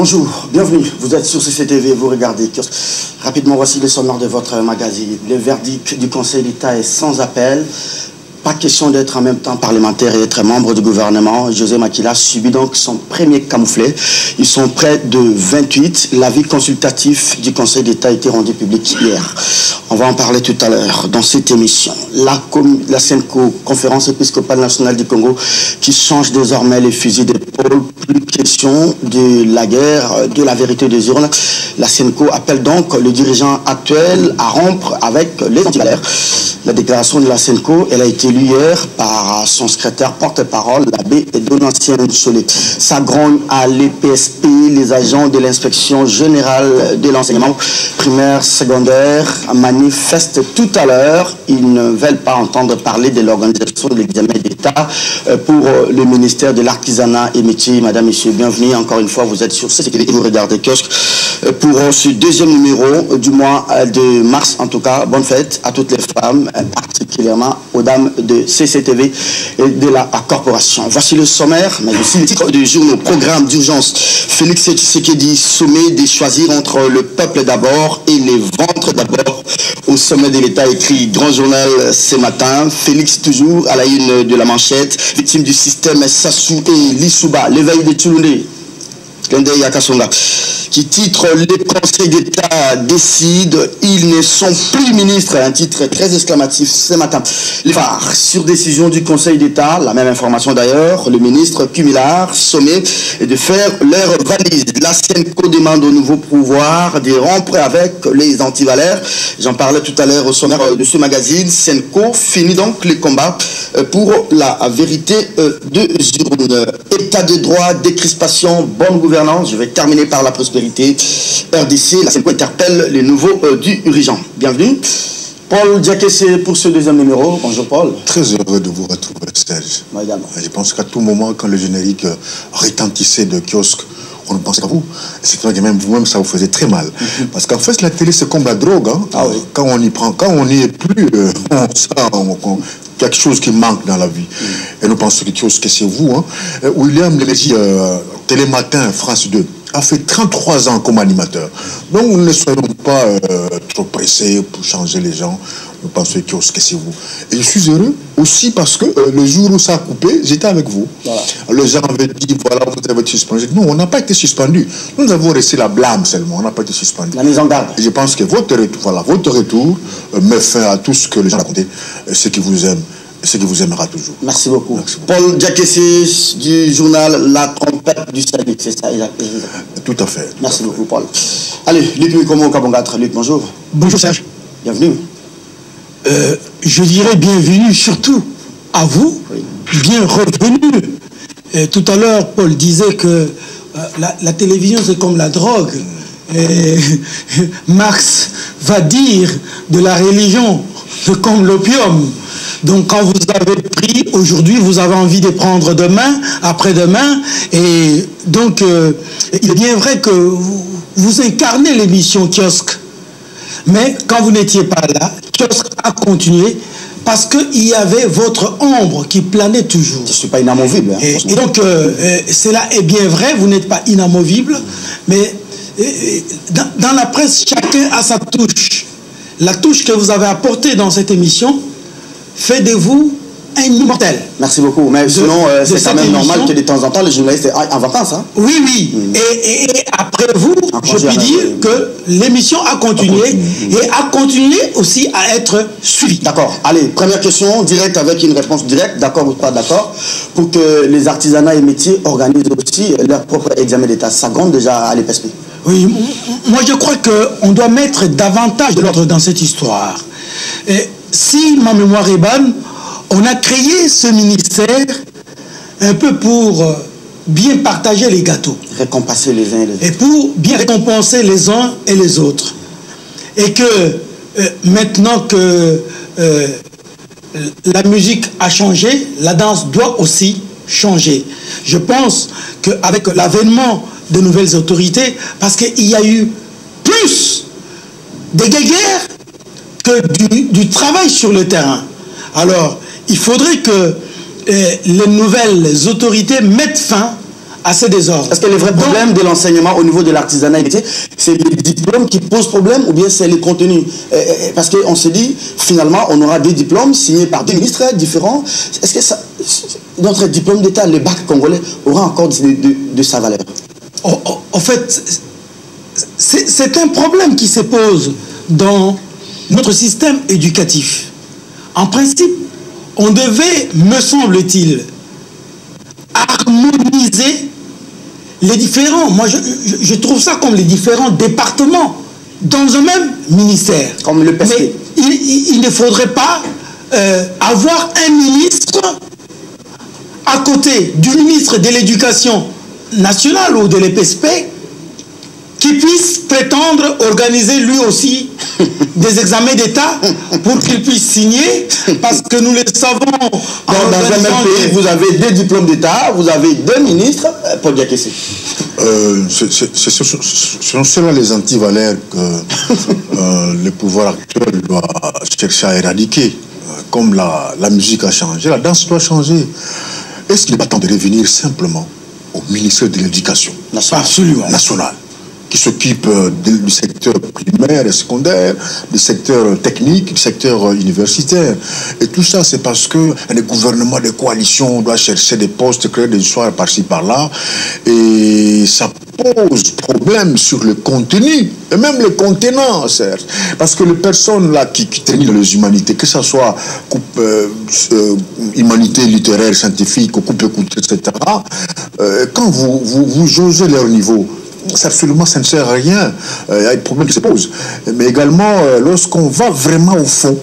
Bonjour, bienvenue. Vous êtes sur CCTV, vous regardez. Rapidement, voici le sommaire de votre magazine. Le verdict du Conseil d'État est sans appel. Pas question d'être en même temps parlementaire et d'être membre du gouvernement. José Makila subit donc son premier camouflet. Ils sont près de 28. L'avis consultatif du Conseil d'État a été rendu public hier. On va en parler tout à l'heure dans cette émission. La SENCO, Conférence épiscopale nationale du Congo, qui change désormais les fusils d'épaule. Plus question de la guerre, de la vérité des urnes. La SENCO appelle donc le dirigeant actuel à rompre avec les antivaleurs. La déclaration de la SENCO, elle a été lue hier par son secrétaire porte-parole, l'abbé Donatien Solé. Ça grogne à l'EPSP, les agents de l'inspection générale de l'enseignement primaire, secondaire, manifestent tout à l'heure. Ils ne veulent pas entendre parler de l'organisation de l'examen d'État pour le ministère de l'Artisanat et Métiers. Madame, Monsieur, bienvenue. Encore une fois, vous êtes sur CCTV et vous regardez Kiosque pour ce deuxième numéro du mois de mars. En tout cas, bonne fête à toutes les femmes, particulièrement aux dames de CCTV et de la corporation. Voici le sommaire, mais aussi le titre du jour, nos programmes d'urgence. Félix Tshisekedi sommet de choisir entre le peuple d'abord et les ventres d'abord. Au sommet de l'État, écrit Grand Journal ce matin. Félix toujours à la une de la manchette, victime du système Sassou et Lissouba, l'éveil de Tchouloundé. Qui titre « Les conseils d'État décident, ils ne sont plus ministres ». Un titre très exclamatif ce matin. Les phares sur décision du Conseil d'État, la même information d'ailleurs, le ministre Cumillard sommet de faire leur valise. La SENCO demande au nouveau pouvoir de rompre avec les antivaleurs. J'en parlais tout à l'heure au sommaire de ce magazine. SENCO finit donc les combats pour la vérité de urne. État de droit, décrispation, bonne gouvernance. Je vais terminer par la prospérité. RDC, la SENCO interpelle les nouveaux dirigeants. Bienvenue. Paul Diakessé pour ce deuxième numéro. Bonjour Paul. Très heureux de vous retrouver, Serge. Moi également. Je pense qu'à tout moment, quand le générique retentissait de kiosque, on ne pensait qu'à vous. C'est vrai que même vous-même, ça vous faisait très mal. Parce qu'en fait, la télé, c'est comme la drogue. Hein. Ah oui. Quand on y prend, quand on n'y est plus, on sent quelque chose qui manque dans la vie. Et nous pensons que kiosque, c'est vous. Hein. William Lévesque, Télématin, France 2, a fait 33 ans comme animateur. Donc, ne soyons pas trop pressés pour changer les gens. Nous pensons que c'est vous. Et je suis heureux aussi parce que le jour où ça a coupé, j'étais avec vous. Voilà. Les gens avaient dit, voilà, vous avez été suspendu. Nous, on n'a pas été suspendu. Nous avons resté la blâme seulement. On n'a pas été suspendu. La mise en garde. Et je pense que votre retour, voilà, votre retour met fin à tout ce que les gens racontaient, ceux qui vous aiment. Ce qui vous aimera toujours. Merci beaucoup. Merci beaucoup. Paul Diakessé du journal La Trompette du Salut, c'est ça? Tout à fait. Merci beaucoup, Paul. Allez, Luc Mikomo Kabongatra. Luc, bonjour. Bonjour Serge. Bienvenue. Je dirais bienvenue surtout à vous. Oui. Bien revenu. Tout à l'heure, Paul disait que la télévision, c'est comme la drogue. Et Marx va dire de la religion, c'est comme l'opium. Donc quand vous avez pris aujourd'hui, vous avez envie de prendre demain, après-demain. Et donc, il est bien vrai que vous incarnez l'émission Kiosque. Mais quand vous n'étiez pas là, Kiosque a continué parce qu'il y avait votre ombre qui planait toujours. Je ne suis pas inamovible. Hein, et donc, cela est bien vrai, vous n'êtes pas inamovible. Mais dans la presse, chacun a sa touche. La touche que vous avez apportée dans cette émission fait de vous un immortel. Merci beaucoup. Mais sinon, c'est quand même normal que de temps en temps, les journalistes soient en vacances. Hein? Oui, oui. Et après vous, je puis dire que l'émission a continué et a continué aussi à être suivie. D'accord. Allez, première question, directe avec une réponse directe, d'accord ou pas d'accord, pour que les artisanats et métiers organisent aussi leur propre examen d'État. Ça compte déjà à l'EPSP. Oui, moi je crois qu'on doit mettre davantage de l'ordre dans cette histoire. Et si ma mémoire est bonne, on a créé ce ministère un peu pour bien partager les gâteaux. Récompenser les uns et les autres. Et pour bien récompenser les uns et les autres. Et que maintenant que la musique a changé, la danse doit aussi changer. Je pense qu'avec l'avènement de nouvelles autorités, parce qu'il y a eu plus de guéguerres que du travail sur le terrain. Alors, il faudrait que les nouvelles autorités mettent fin à ces désordres. Est-ce que le vrai problème de l'enseignement au niveau de l'artisanat et métier, c'est les diplômes qui posent problème ou bien c'est les contenus? Parce qu'on se dit, finalement, on aura des diplômes signés par des ministres différents. Est-ce que notre diplôme d'État, le bac congolais, aura encore de sa valeur? En fait, c'est un problème qui se pose dans notre système éducatif. En principe, on devait, me semble-t-il, harmoniser les différents, moi je trouve ça comme les différents départements dans un même ministère. Comme le PSP. Mais il ne faudrait pas avoir un ministre à côté du ministre de l'Éducation nationale ou de l'EPSP qui puisse prétendre organiser lui aussi des examens d'État pour qu'il puisse signer, parce que nous le savons. Dans un même pays, vous avez 2 diplômes d'État, vous avez 2 ministres, Paul Diakessé. Ce sont là les antivaleurs que le pouvoir actuel doit chercher à éradiquer. Comme la musique a changé, la danse doit changer. Est-ce qu'il n'est pas temps de revenir simplement au ministère de l'Éducation nationale, qui s'occupe du secteur primaire et secondaire, du secteur technique, du secteur universitaire. Et tout ça, c'est parce que les gouvernements de coalition doivent chercher des postes, créer des histoires par-ci, par-là. Et ça pose problème sur le contenu, et même le contenant, certes. Parce que les personnes là qui terminent les humanités, que ce soit humanité littéraire, scientifique, coupe écoute, etc., quand vous jaugez leur niveau, absolument, ça ne sert à rien. Il y a des problèmes qui se posent. Mais également, lorsqu'on va vraiment au fond,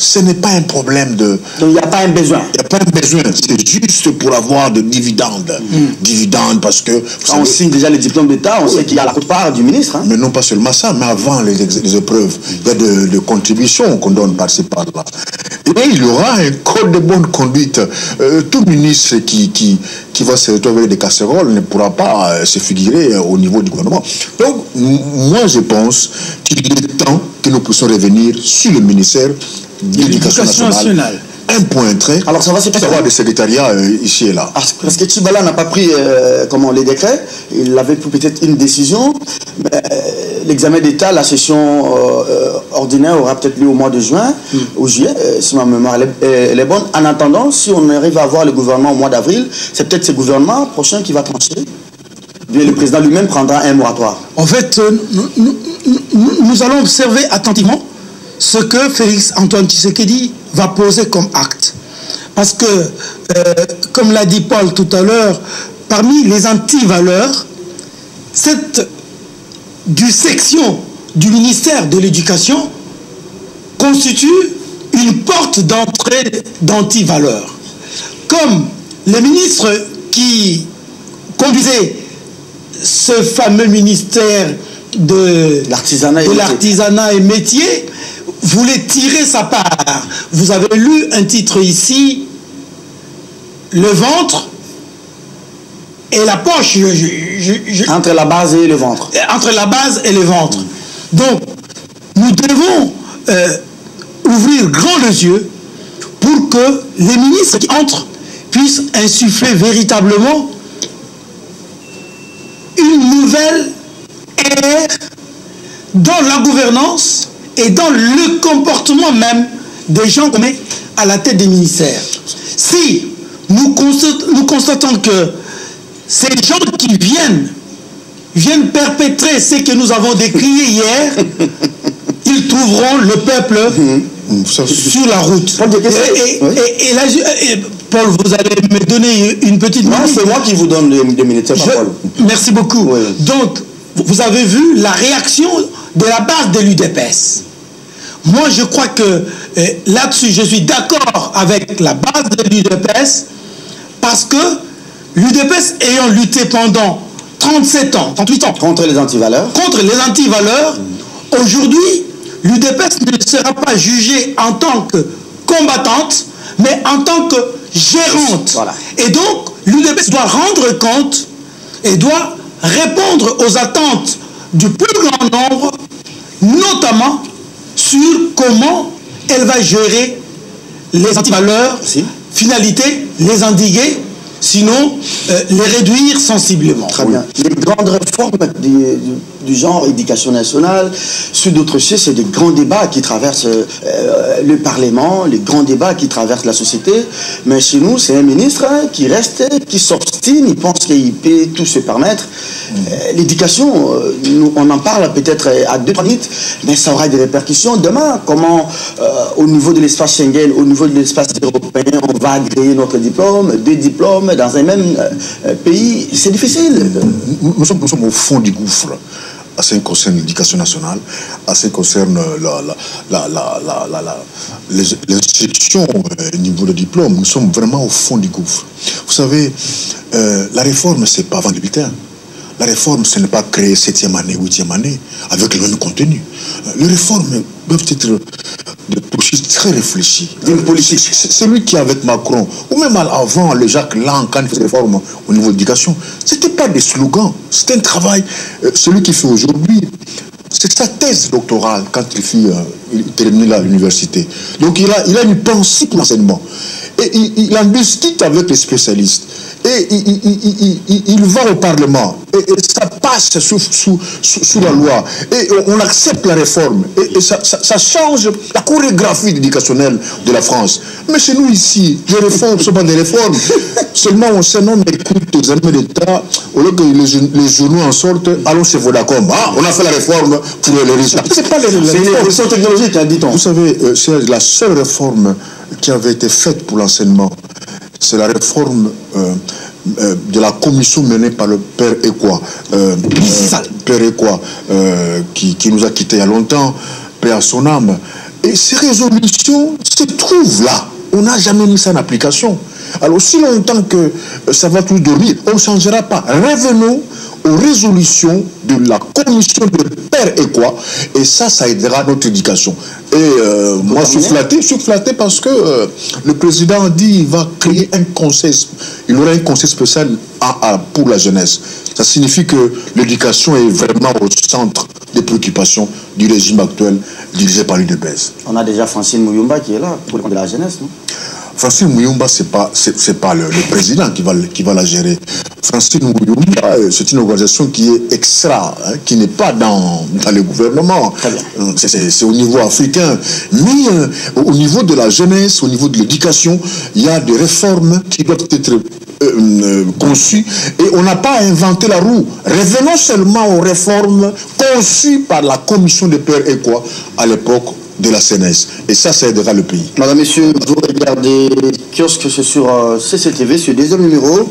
ce n'est pas un problème de... Donc il n'y a pas un besoin. Il n'y a pas un besoin. C'est juste pour avoir de dividendes. Dividendes parce que... Quand on signe déjà les diplômes d'État, on sait qu'il y a la quote-part du ministre. Hein. Mais non pas seulement ça, mais avant les épreuves, il y a de contributions qu'on donne par-ci par-là. Et il y aura un code de bonne conduite. Tout ministre qui va se retrouver des casseroles ne pourra pas se figurer au niveau du gouvernement. Donc, moi, je pense qu'il est temps que nous puissions revenir sur le ministère de l'Éducation nationale. Un point très. Alors ça va se passer. Avoir des secrétariats ici et là. Parce que Tchibala n'a pas pris les décrets. Il avait pris peut-être une décision. L'examen d'État, la session ordinaire aura peut-être lieu au mois de juin ou juillet, si ma mémoire elle est bonne. En attendant, si on arrive à avoir le gouvernement au mois d'avril, c'est peut-être ce gouvernement prochain qui va trancher. Bien, le président lui-même prendra un moratoire. En fait, nous allons observer attentivement ce que Félix Antoine Tshisekedi va poser comme acte. Parce que, comme l'a dit Paul tout à l'heure, parmi les antivaleurs, cette dissection du ministère de l'Éducation constitue une porte d'entrée d'antivaleurs. Comme les ministres qui conduisaient ce fameux ministère de l'artisanat et métier voulait tirer sa part. Vous avez lu un titre ici, le ventre et la poche. Entre la base et le ventre. Entre la base et le ventre. Donc, nous devons ouvrir grand les yeux pour que les ministres qui entrent puissent insuffler véritablement une nouvelle ère dans la gouvernance et dans le comportement même des gens qu'on met à la tête des ministères. Si nous constatons que ces gens qui viennent perpétrer ce que nous avons décrié hier, ils trouveront le peuple sur la route. Et là, Paul, vous allez me donner une petite minute. Non, c'est moi qui vous donne des minutes. Merci beaucoup. Oui. Donc, vous avez vu la réaction de la base de l'UDPS. Moi, je crois que là-dessus, je suis d'accord avec la base de l'UDPS parce que l'UDPS ayant lutté pendant 37 ans, 38 ans contre les antivaleurs, aujourd'hui, l'UDPS ne sera pas jugée en tant que combattante, mais en tant que gérante. Voilà. Et donc, l'UDPS doit rendre compte et doit répondre aux attentes du plus grand nombre, notamment sur comment elle va gérer les antivaleurs, finalité, les endiguer sinon les réduire sensiblement. Très bien. Les grandes réformes du genre éducation nationale, sur d'autres sujets, c'est des grands débats qui traversent le Parlement, les grands débats qui traversent la société. Mais chez nous, c'est un ministre qui reste, qui s'obstine, il pense qu'il peut tout se permettre. L'éducation, on en parle peut-être à 2-3 minutes, mais ça aura des répercussions demain. Comment, au niveau de l'espace Schengen, au niveau de l'espace européen, on va agréer notre diplôme, 2 diplômes dans un même pays, c'est difficile. Nous sommes au fond du gouffre. À ce qui concerne l'éducation nationale, à ce qui concerne l'instruction au niveau du diplôme, nous sommes vraiment au fond du gouffre. Vous savez, la réforme, ce n'est pas vendre le bulletin. La réforme, ce n'est pas créer 7e année, 8e année, avec le même contenu. Les réformes doivent être de processus très réfléchis. D'une politique. Celui qui est avec Macron, ou même avant, le Jacques Lang, quand il faisait des réformes au niveau de l'éducation, ce n'était pas des slogans, c'était un travail. Celui qui fait aujourd'hui, c'est sa thèse doctorale quand il termine à l'université. Donc il a une pensée pour l'enseignement. Et il en discute avec les spécialistes. Et il va au Parlement. Et ça passe sous la loi. Et on accepte la réforme. Et ça change la chorégraphie éducationnelle de la France. Mais chez nous ici, les réformes ne sont pas des réformes. Seulement on sait, non, mais écoute, aux amis d'État, au lieu que les journaux en sortent, allons chez Vodacom. Ah, on a fait la réforme pour les résultats. C'est pas les réformes. C'est une révolution technologique, dit-on. Vous savez, c'est la seule réforme qui avait été faite pour l'enseignement. C'est la réforme de la commission menée par le père Ekwa, qui nous a quittés il y a longtemps, paix à son âme. Et ces résolutions se trouvent là. On n'a jamais mis ça en application. Alors, aussi longtemps que ça va tous dormir, on ne changera pas. Revenons aux résolutions de la commission de père Ekwa, et ça aidera notre éducation. Et moi, je suis flatté parce que le président a dit qu'il va créer un conseil, il aura un conseil spécial pour la jeunesse. Ça signifie que l'éducation est vraiment au centre des préoccupations du régime actuel dirigé par l'UDPS. On a déjà Francine Mouyumba qui est là pour le compte de la jeunesse, non? Francine Mouyumba, c'est pas le président qui va la gérer. Francine Mouyumba, c'est une organisation qui est extra, qui n'est pas dans le gouvernement. C'est au niveau africain. Mais au niveau de la jeunesse, au niveau de l'éducation, il y a des réformes qui doivent être conçues. Et on n'a pas inventé la roue. Revenons seulement aux réformes conçues par la commission de père Ekwa à l'époque de la CNS. Et ça aidera le pays. Madame, Messieurs, vous regardez Kiosque, c'est sur CCTV, sur le 2e numéro.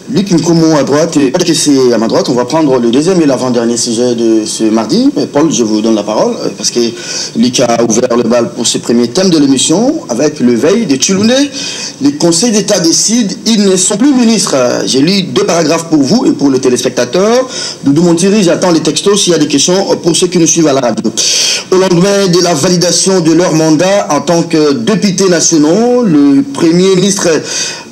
Luc Nkomo à droite et Patrick Kessé à ma droite. On va prendre le 2e et l'avant-dernier sujet de ce mardi. Paul, je vous donne la parole parce que Luc a ouvert le bal pour ce premier thème de l'émission avec le veille de Tchouloundé. Les conseils d'État décident, ils ne sont plus ministres. J'ai lu 2 paragraphes pour vous et pour le téléspectateur. Doudou Montiri, j'attends les textos s'il y a des questions pour ceux qui nous suivent à la radio. Au lendemain de la validation de leur mandat en tant que députés nationaux, le Premier ministre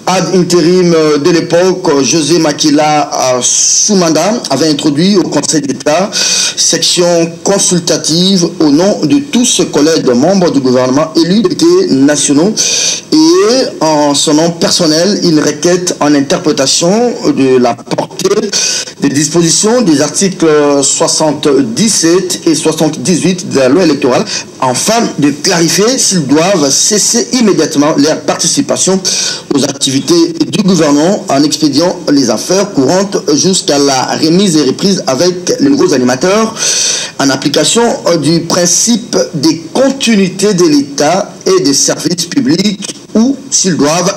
ad intérim de l'époque, José Makila Soumanda, avait introduit au Conseil d'État section consultative au nom de tous ses collègues membres du gouvernement élus députés nationaux et en son nom personnel, une requête en interprétation de la portée des dispositions des articles 77 et 78 de la loi électorale afin de clarifier s'ils doivent cesser immédiatement leur participation aux activités du gouvernement en expédiant les affaires courantes jusqu'à la remise et reprise avec les nouveaux animateurs en application du principe des continuités de l'État et des services publics ou s'ils doivent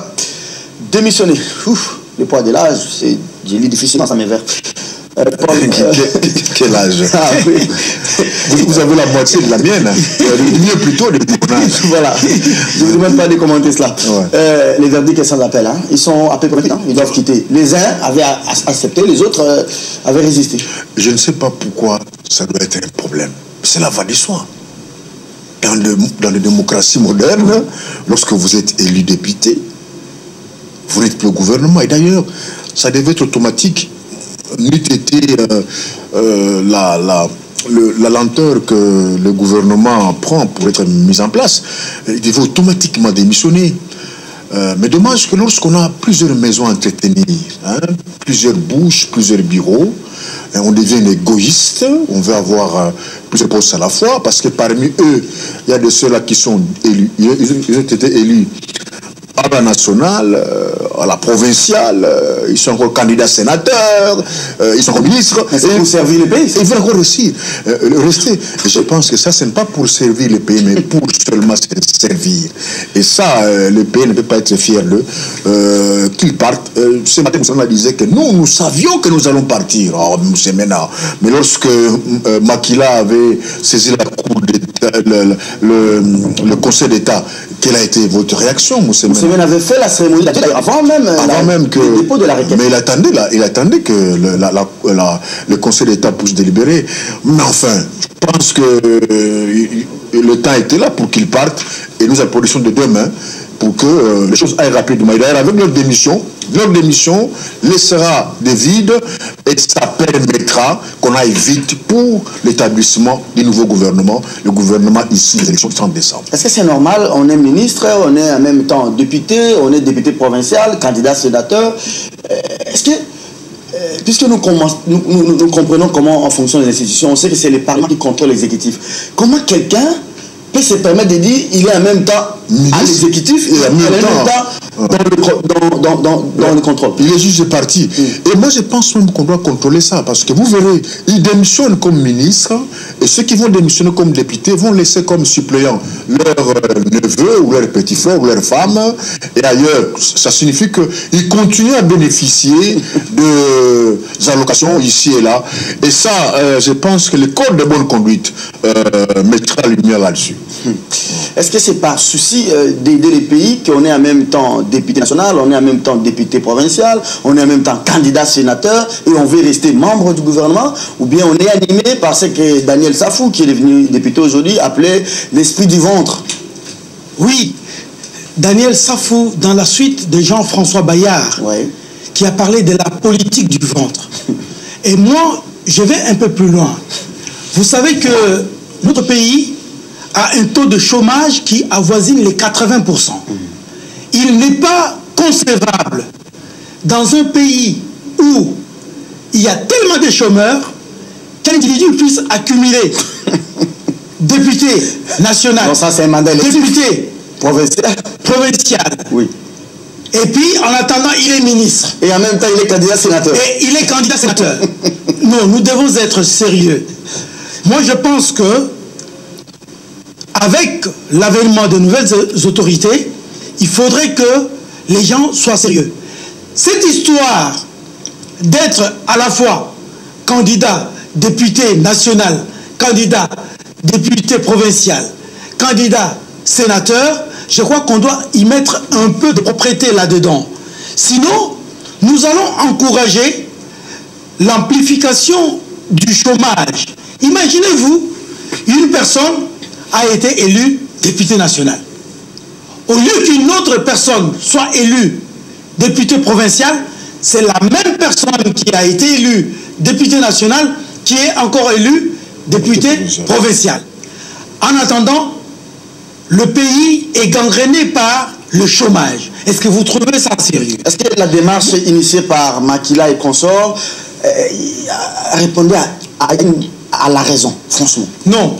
démissionner. Ouf, le poids de l'âge, j'ai lu difficilement ça mes vers. Paul, quel âge? Ah, oui. Vous avez la moitié de la mienne. Mieux plutôt de mon âge. Voilà. Je ne vous demande pas de commenter cela. Ouais. Les verdicts sans appel, hein. Ils sont appelés pour ils doivent quitter. Les uns avaient accepté, les autres avaient résisté. Je ne sais pas pourquoi ça doit être un problème. C'est la va de soi. Dans les démocraties modernes, lorsque vous êtes élu député, vous n'êtes plus au gouvernement. Et d'ailleurs, ça devait être automatique. N'eût été la lenteur que le gouvernement prend pour être mis en place, il devait automatiquement démissionner. Mais dommage que lorsqu'on a plusieurs maisons à entretenir, hein, plusieurs bouches, plusieurs bureaux, on devient égoïste, on veut avoir plusieurs postes à la fois, parce que parmi eux, il y a de ceux-là qui sont élus, ils ont été élus à la nationale, à la provinciale, ils sont encore candidats sénateurs, ils sont encore ministres. C'est pour servir le pays. Ils veulent encore aussi rester. Et je pense que ça, ce n'est pas pour servir le pays, mais pour seulement se servir. Et ça, le pays ne peut pas être fier d'eux. Qu'ils partent. Ce matin, Moussana disait que nous savions que nous allons partir. Oh, Mena. Mais lorsque Makila avait saisi la Cour d'État, le Conseil d'État, quelle a été votre réaction, Moussena? Moussena avait fait la cérémonie avant même que le dépôt de la requête. Mais il attendait que le Conseil d'État puisse délibérer. Mais enfin, je pense que le temps était là pour qu'ils partent et nous applaudissons de demain pour que les choses aillent rapidement. Et d'ailleurs, avec leur démission laissera des vides et ça permettra qu'on aille vite pour l'établissement du nouveau gouvernement, le gouvernement issu des élections du 30 décembre. Est-ce que c'est normal? On est ministre, on est en même temps député, on est député provincial, candidat sénateur. Est-ce que, puisque nous comprenons comment fonctionnent les institutions, on sait que c'est le Parlement qui contrôle l'exécutif. Comment quelqu'un peut se permettre de dire qu'il est en même temps à l'exécutif et en même temps dans le contrôle? Il est juste parti. Et moi, je pense même qu'on doit contrôler ça, parce que vous verrez, ils démissionnent comme ministre, et ceux qui vont démissionner comme députés vont laisser comme suppléants leur neveu ou leur petit frère ou leur femme. Et ailleurs, ça signifie qu'ils continuent à bénéficier des allocations ici et là. Et ça, je pense que le code de bonne conduite mettra la lumière là-dessus. Est-ce que c'est par souci d'aider les pays qu'on est en même temps député national, on est en même temps député provincial, on est en même temps candidat sénateur et on veut rester membre du gouvernement, ou bien on est animé par ce que Daniel Safou, qui est devenu député aujourd'hui, appelait l'esprit du ventre? Oui, Daniel Safou, dans la suite de Jean-François Bayard, qui a parlé de la politique du ventre. Et moi, je vais un peu plus loin. Vous savez que notre pays a un taux de chômage qui avoisine les 80%. Il n'est pas concevable dans un pays où il y a tellement de chômeurs qu'un individu puisse accumuler député national, non, ça, c'est un mandat député provincial. Oui. Et puis, en attendant, il est ministre. Et en même temps, il est candidat sénateur. Et il est candidat sénateur. Non, nous devons être sérieux. Moi, je pense que avec l'avènement de nouvelles autorités, il faudrait que les gens soient sérieux. Cette histoire d'être à la fois candidat député national, candidat député provincial, candidat sénateur, je crois qu'on doit y mettre un peu de propriété là-dedans. Sinon, nous allons encourager l'amplification du chômage. Imaginez-vous, une personne a été élue député national. Au lieu qu'une autre personne soit élue député provincial, c'est la même personne qui a été élue député national qui est encore élue député provincial. En attendant, le pays est gangréné par le chômage. Est-ce que vous trouvez ça sérieux? Est-ce que la démarche initiée par Makila et consorts répondait à la raison, franchement? Non.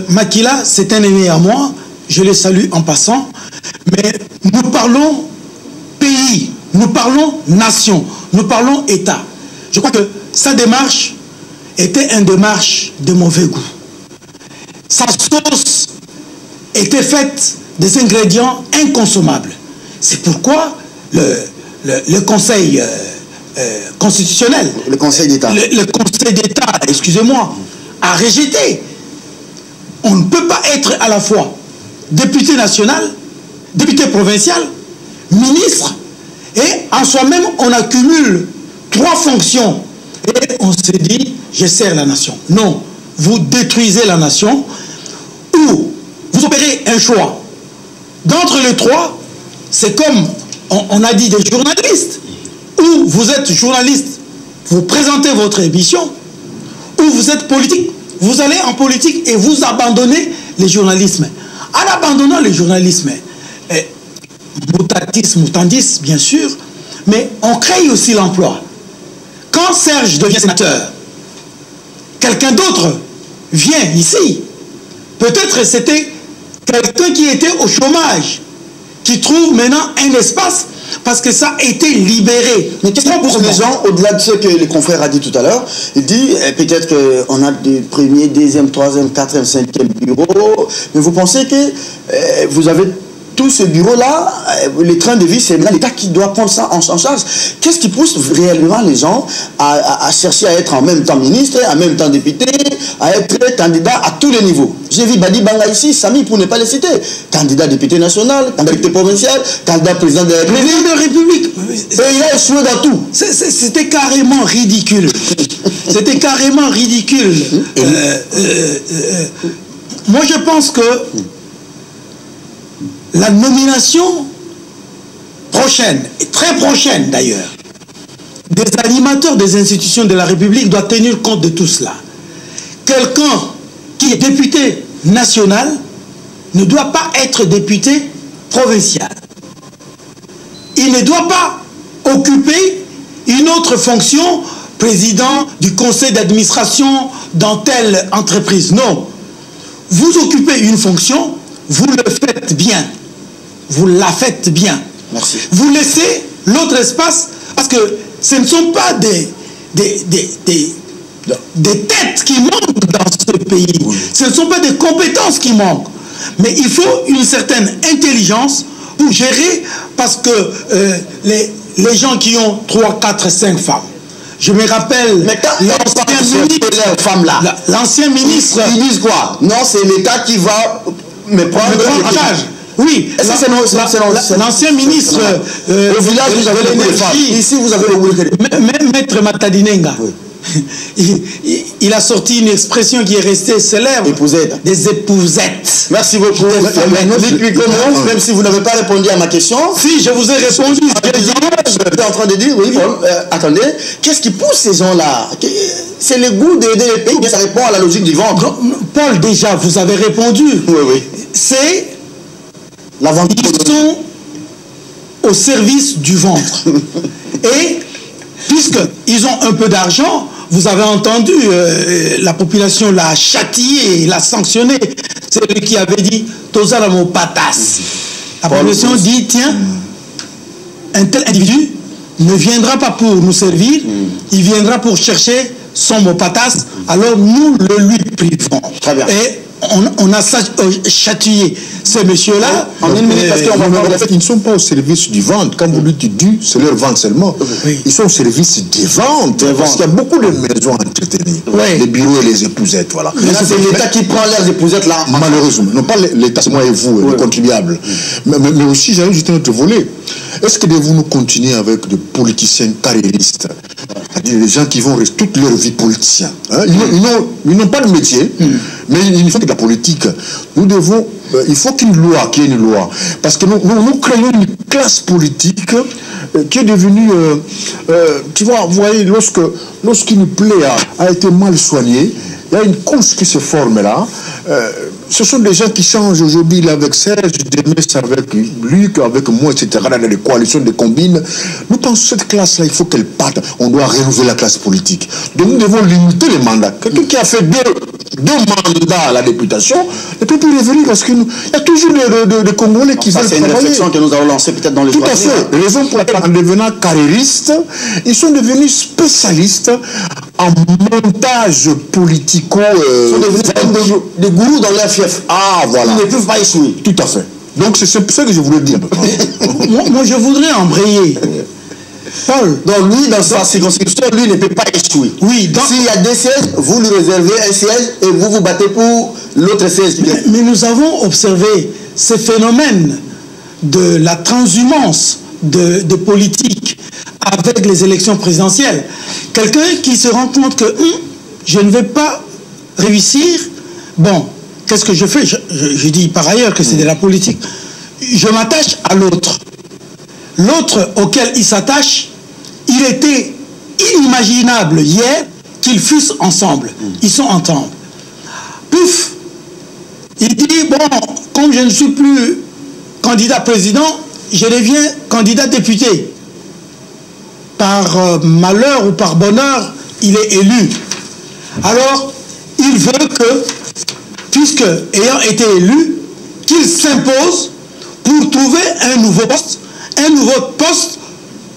Makila, c'est un aîné à moi. Je le salue en passant. Mais nous parlons pays, nous parlons nation, nous parlons État. Je crois que sa démarche était une démarche de mauvais goût. Sa sauce était faite des ingrédients inconsommables. C'est pourquoi le Conseil constitutionnel, le Conseil d'État, le Conseil d'État, excusez-moi, a rejeté. On ne peut pas être à la fois député national, député provincial, ministre, et en soi-même, on accumule 3 fonctions. Et on se dit, je sers la nation. Non, vous détruisez la nation, ou vous opérez un choix. D'entre les 3, c'est comme on a dit des journalistes, ou vous êtes journaliste, vous présentez votre émission, ou vous êtes politique, vous allez en politique et vous abandonnez le journalisme. En abandonnant le journalisme, Mouta mutatis mutandis, bien sûr, mais on crée aussi l'emploi. Quand Serge devient sénateur, quelqu'un d'autre vient ici. Peut-être c'était quelqu'un qui était au chômage, qui trouve maintenant un espace parce que ça a été libéré. Mais qu'est-ce qu'on pousse les gens, au-delà de ce que les confrères a dit tout à l'heure, il dit peut-être qu'on a des premiers, deuxième, troisième, quatrième, cinquième bureaux, mais vous pensez que vous avez tout ce bureau-là, les trains de vie, c'est l'État qui doit prendre ça en charge. Qu'est-ce qui pousse réellement les gens à chercher à être en même temps ministre, en même temps député, à être candidat à tous les niveaux? J'ai vu Badi Banga ici, Samy pour ne pas les citer, candidat député national, candidat député provincial, candidat président de la République. Président de la République. Et il a échoué dans tout. C'était carrément ridicule. C'était carrément ridicule. Moi, je pense que la nomination prochaine, et très prochaine d'ailleurs, des animateurs des institutions de la République doit tenir compte de tout cela. Quelqu'un qui est député national ne doit pas être député provincial. Il ne doit pas occuper une autre fonction, président du conseil d'administration dans telle entreprise. Non. Vous occupez une fonction, vous le faites bien. Vous la faites bien. Merci. Vous laissez l'autre espace parce que ce ne sont pas des têtes qui manquent dans ce pays. Oui. Ce ne sont pas des compétences qui manquent. Mais il faut une certaine intelligence pour gérer parce que les gens qui ont 3, 4, 5 femmes. Je me rappelle l'ancien ministre. Ils disent quoi? Non, c'est l'État qui va me prendre en charge. Oui, l'ancien ministre au village, vous avez l'énergie. Ici, vous avez le même Maître Matadinenga. Oui. Il a sorti une expression qui est restée célèbre. Épousette. Des épousettes. Merci beaucoup. Même si vous n'avez pas répondu à ma question. Si, je vous ai répondu. J'étais en train de dire, oui, bon, attendez, qu'est-ce qui pousse ces gens-là? C'est le goût d'aider les pays, ça répond à la logique du ventre. Paul, déjà, vous avez répondu. Oui, oui. C'est... Ils sont au service du ventre. Et puisqu'ils ont un peu d'argent, vous avez entendu, la population l'a châtié, l'a sanctionné. C'est lui qui avait dit Tozalamo Patas. La population dit tiens, un tel individu ne viendra pas pour nous servir, il viendra pour chercher son mot patas, alors nous le lui privons. Très bien. Et on a châtié ces messieurs-là. Ils ne sont pas au service du ventre. Quand vous dites du, c'est leur ventre seulement. Oui. Ils sont au service des ventes. Parce qu'il y a beaucoup de maisons à entretenir. Oui. Les bureaux et les épousettes. Voilà. Mais c'est l'État qui prend leurs épousettes là. Malheureusement. Non pas l'État, c'est moi et vous, les contribuables. Mais aussi, j'avais juste un autre volet. Est-ce que devons-nous continuer avec des politiciens carriéristes? C'est-à-dire des gens qui vont rester toute leur vie politiciens. Hein? Ils n'ont pas de métier, mais ils font de la politique. Nous devons, il faut qu'il y ait une loi, parce que nous créons une classe politique qui est devenue, tu vois, vous voyez, lorsqu'une plaie a été mal soignée, il y a une cause qui se forme là. Ce sont des gens qui changent aujourd'hui avec Serge, demain c'est avec Luc, avec moi, etc. Dans les coalitions, des combines. Nous pensons que cette classe-là, il faut qu'elle parte. On doit renouveler la classe politique. Donc nous devons limiter les mandats. Quelqu'un qui a fait deux mandats à la députation ne peut plus revenir parce qu'il y a toujours des Congolais qui veulent travailler. C'est une réflexion que nous avons lancée peut-être dans les jours à venir. Tout à fait. Raison pour laquelle, en devenant carriéristes, ils sont devenus spécialistes en montage politico. Ils sont devenus des gourous dans leur fief. Ah, voilà. Ils ne peuvent pas échouer. Tout à fait. Donc c'est ce que je voulais dire. moi, je voudrais embrayer. Paul. Donc lui, dans sa circonscription, lui ne peut pas échouer. Oui. S'il y a 2 sièges, vous lui réservez un siège et vous vous battez pour l'autre siège. Mais nous avons observé ces phénomènes de la transhumance de politique avec les élections présidentielles. Quelqu'un qui se rend compte que je ne vais pas réussir, bon, qu'est-ce que je fais? Je dis par ailleurs que c'est de la politique. Je m'attache à l'autre. L'autre auquel il s'attache, il était inimaginable hier qu'ils fussent ensemble. Ils sont ensemble. Pouf! Il dit, bon, comme je ne suis plus candidat président, je deviens candidat député. Par malheur ou par bonheur, il est élu. Alors, il veut que, puisque ayant été élu, qu'il s'impose pour trouver un nouveau poste. Un nouveau poste,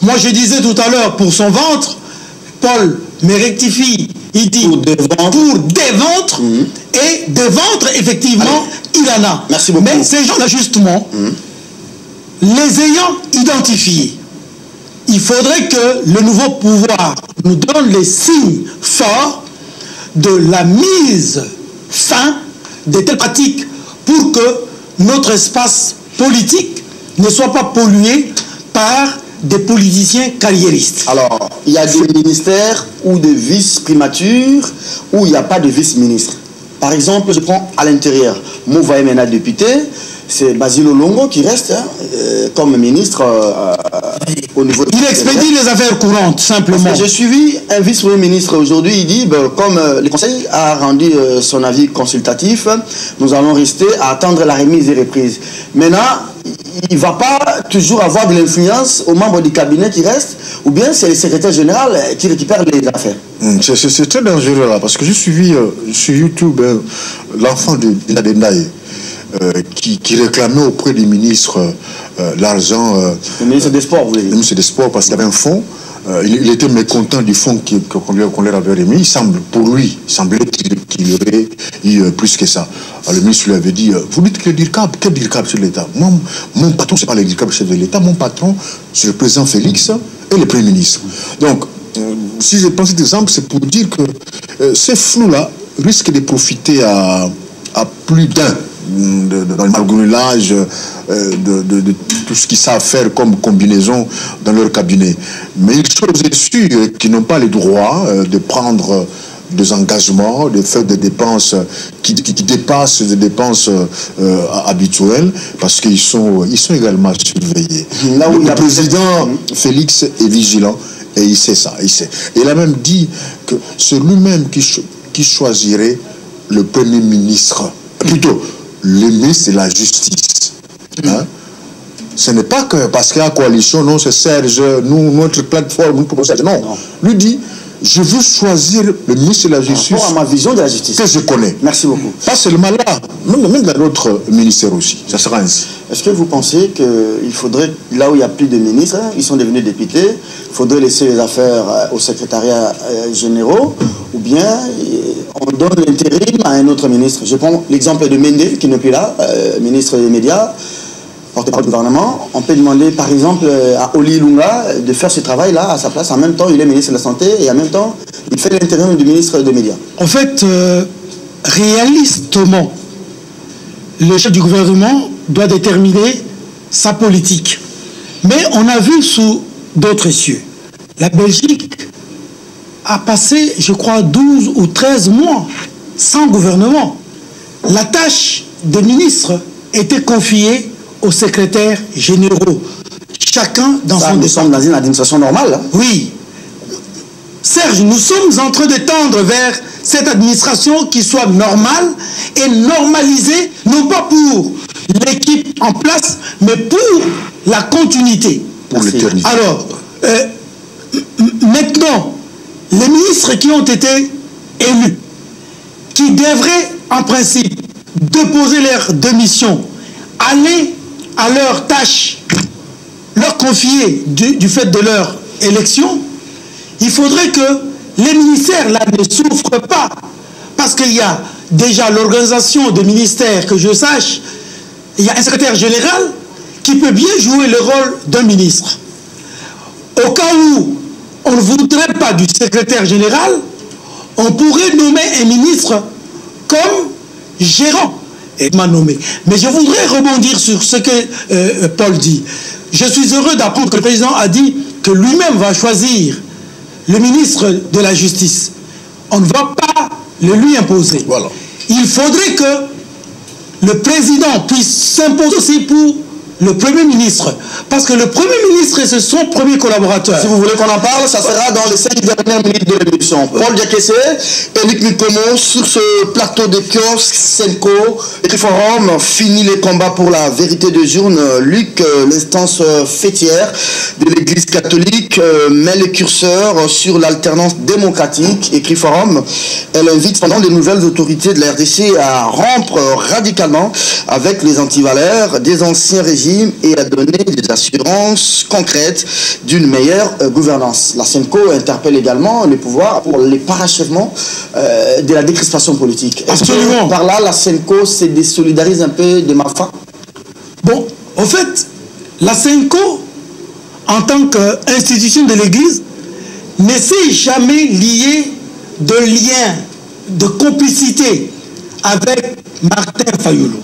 moi je disais tout à l'heure, pour son ventre, Paul me rectifie, il dit pour des ventres, et des ventres, effectivement, il en a. Merci beaucoup. Mais ces gens-là, justement, les ayant identifiés, il faudrait que le nouveau pouvoir nous donne les signes forts de la mise fin de telles pratiques pour que notre espace politique ne soit pas pollué par des politiciens carriéristes. Alors, il y a des ministères ou des vice-primatures où il n'y a pas de vice-ministre. Par exemple, je prends à l'intérieur, mon voyez maintenant député, c'est Basile Olongo qui reste comme ministre au niveau... Il expédie les affaires courantes, simplement. J'ai suivi un vice-premier ministre aujourd'hui, il dit, comme le Conseil a rendu son avis consultatif, nous allons rester à attendre la remise et reprise. Maintenant, il ne va pas toujours avoir de l'influence aux membres du cabinet qui restent, ou bien c'est le secrétaire général qui récupère les affaires. C'est très dangereux là, parce que j'ai suivi sur YouTube l'enfant de Nadendaye. Qui réclamait auprès du ministre l'argent. Le ministre des Sports, vous voulez dire. Le ministre des Sports, parce qu'il y avait un fonds. Il était mécontent du fonds qu'on leur avait remis. Il semblait qu'il y aurait eu plus que ça. Alors, le ministre lui avait dit, vous dites que le DIRCAB, quel DIRCAB sur l'État? Mon patron, ce n'est pas le DIRCAB chef de l'État. Mon patron, c'est le président Félix et le Premier ministre. Donc, si je prends cet exemple, c'est pour dire que ces flous-là risquent de profiter à plus d'un. Dans le margoulage de tout ce qu'ils savent faire comme combinaison dans leur cabinet. Mais une chose est sûre, qu'ils n'ont pas le droit de prendre des engagements, de faire des dépenses qui dépassent des dépenses habituelles, parce qu'ils sont également surveillés. Là où le président Félix est vigilant, et il sait ça. Et il a même dit que c'est lui-même qui choisirait le Premier ministre. Plutôt, le ministre de la Justice. Hein? Ce n'est pas que parce qu'il y a coalition, non, c'est Serge, nous, notre plateforme, nous proposons Serge. Non. Lui dit, je veux choisir le ministre de la Justice. Par rapport à ma vision de la justice. Que je connais. Merci beaucoup. Pas seulement là, même dans d'autres ministères aussi. Ça sera ainsi. Est-ce que vous pensez qu'il faudrait, là où il n'y a plus de ministres, ils sont devenus députés, il faudrait laisser les affaires au secrétariat généraux, ou bien on donne l'intérim à un autre ministre? Je prends l'exemple de Mende, qui n'est plus là, ministre des médias, porte-parole du gouvernement. On peut demander par exemple à Oli Lunga de faire ce travail-là à sa place. En même temps, il est ministre de la Santé et en même temps, il fait l'intérim du ministre des médias. En fait, réalistement, le chef du gouvernement doit déterminer sa politique. Mais on a vu sous d'autres cieux. La Belgique a passé, je crois, 12 ou 13 mois sans gouvernement. La tâche des ministres était confiée aux secrétaires généraux, chacun dans son département. Nous sommes dans une administration normale. Hein? Oui. Serge, nous sommes en train de tendre vers cette administration qui soit normale et normalisée, non pas pour l'équipe en place, mais pour la continuité. Pour l'éternité. Alors, maintenant, les ministres qui ont été élus, qui devraient en principe déposer leur démission, aller à leur tâche, leur confier du fait de leur élection, il faudrait que les ministères là ne souffrent pas, parce qu'il y a déjà l'organisation des ministères, que je sache, il y a un secrétaire général qui peut bien jouer le rôle d'un ministre. Au cas où on ne voudrait pas du secrétaire général, on pourrait nommer un ministre comme gérant. Et m'a nommé. Mais je voudrais rebondir sur ce que Paul dit. Je suis heureux d'apprendre que le président a dit que lui-même va choisir le ministre de la Justice. On ne va pas le lui imposer. Voilà. Il faudrait que le président puisse s'imposer aussi pour le Premier ministre. Parce que le Premier ministre est son premier collaborateur. Si vous voulez qu'on en parle, ça sera dans les 5 dernières minutes de l'émission. Paul Diakessé et Luc Mikomo sur ce plateau de kiosque Senko. Et Forum finit les combats pour la vérité des urnes. Luc, l'instance fêtière de l'Église catholique, met le curseur sur l'alternance démocratique. Et Forum, elle invite pendant les nouvelles autorités de la RDC à rompre radicalement avec les antivaleurs des anciens régimes et à donner des assurances concrètes d'une meilleure gouvernance. La Senko interpelle également les pouvoirs pour les parachèvements de la décrispation politique. Absolument. Par là, la Senko se désolidarise un peu de Mafa. Bon, au fait, la Senko, en tant qu'institution de l'Église, ne s'est jamais liée de lien, de complicité avec Martin Fayulu.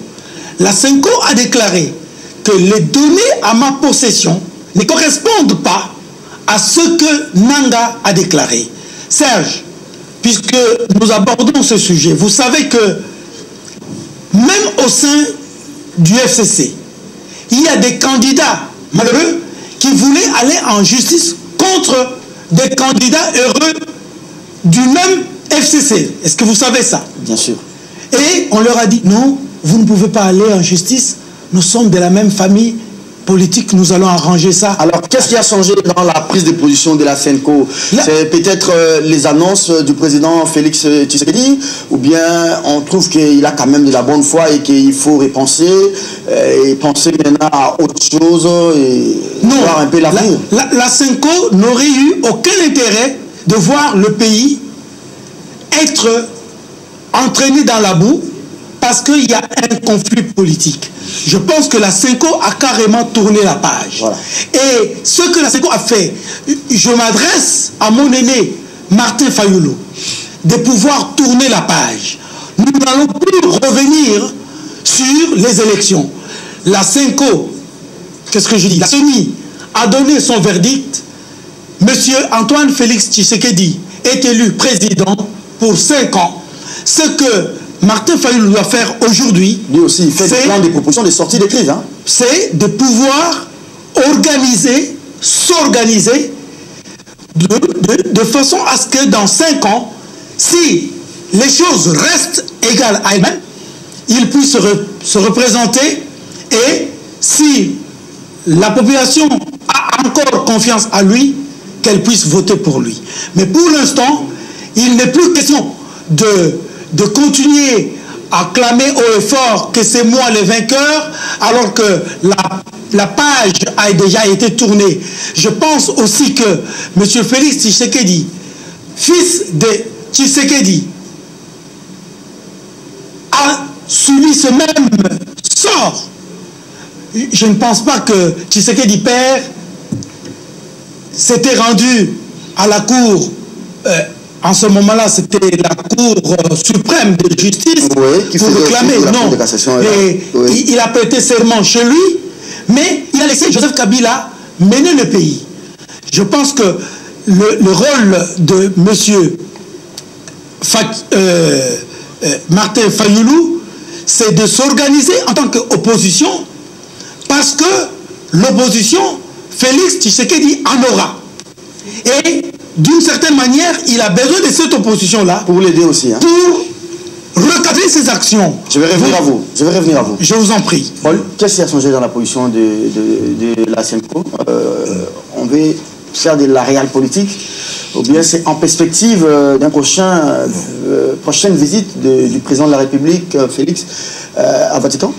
La Senko a déclaré que les données à ma possession ne correspondent pas à ce que Nanga a déclaré. Serge, puisque nous abordons ce sujet, vous savez que même au sein du FCC, il y a des candidats malheureux qui voulaient aller en justice contre des candidats heureux du même FCC. Est-ce que vous savez ça? Bien sûr. Et on leur a dit, non, vous ne pouvez pas aller en justice. Nous sommes de la même famille politique, nous allons arranger ça. Alors, qu'est-ce qui a changé dans la prise de position de la Senko? C'est peut-être les annonces du président Félix Tshisekedi, ou bien on trouve qu'il a quand même de la bonne foi et qu'il faut repenser et penser maintenant à autre chose et voir un peu l'avenir. La Senko n'aurait eu aucun intérêt de voir le pays être entraîné dans la boue parce qu'il y a un conflit politique. Je pense que la Senko a carrément tourné la page. Voilà. Et ce que la Senko a fait, je m'adresse à mon aîné Martin Fayulu, de pouvoir tourner la page. Nous n'allons plus revenir sur les élections. La Senko, qu'est-ce que je dis? La CENI a donné son verdict. Monsieur Antoine Félix Tshisekedi est élu président pour 5 ans. Ce que Martin Fayulu doit faire aujourd'hui, lui aussi, il fait des plans, des propositions de sortie de crise. Hein? C'est de pouvoir organiser, s'organiser de façon à ce que dans 5 ans, si les choses restent égales à elles-mêmes, il puisse se représenter et si la population a encore confiance à lui, qu'elle puisse voter pour lui. Mais pour l'instant, il n'est plus question de continuer à clamer haut et fort que c'est moi le vainqueur, alors que la page a déjà été tournée. Je pense aussi que M. Félix Tshisekedi, fils de Tshisekedi, a subi ce même sort. Je ne pense pas que Tshisekedi père s'était rendu à la cour. En ce moment-là, c'était la Cour suprême de justice pour réclamer. Non. Il a prêté serment chez lui, mais il a laissé Joseph Kabila mener le pays. Je pense que le rôle de M. Martin Fayulu, c'est de s'organiser en tant qu'opposition, parce que l'opposition, Félix Tshisekedi en aura. Et d'une certaine manière, il a besoin de cette opposition-là. Pour l'aider aussi. Hein. Pour recadrer ses actions. Je vais revenir à vous. Je vous en prie. Paul, qu'est-ce qui a changé dans la position de la Senko? On veut faire de la réelle politique, ou bien c'est en perspective d'une prochaine visite du président de la République, Félix, à Vatican?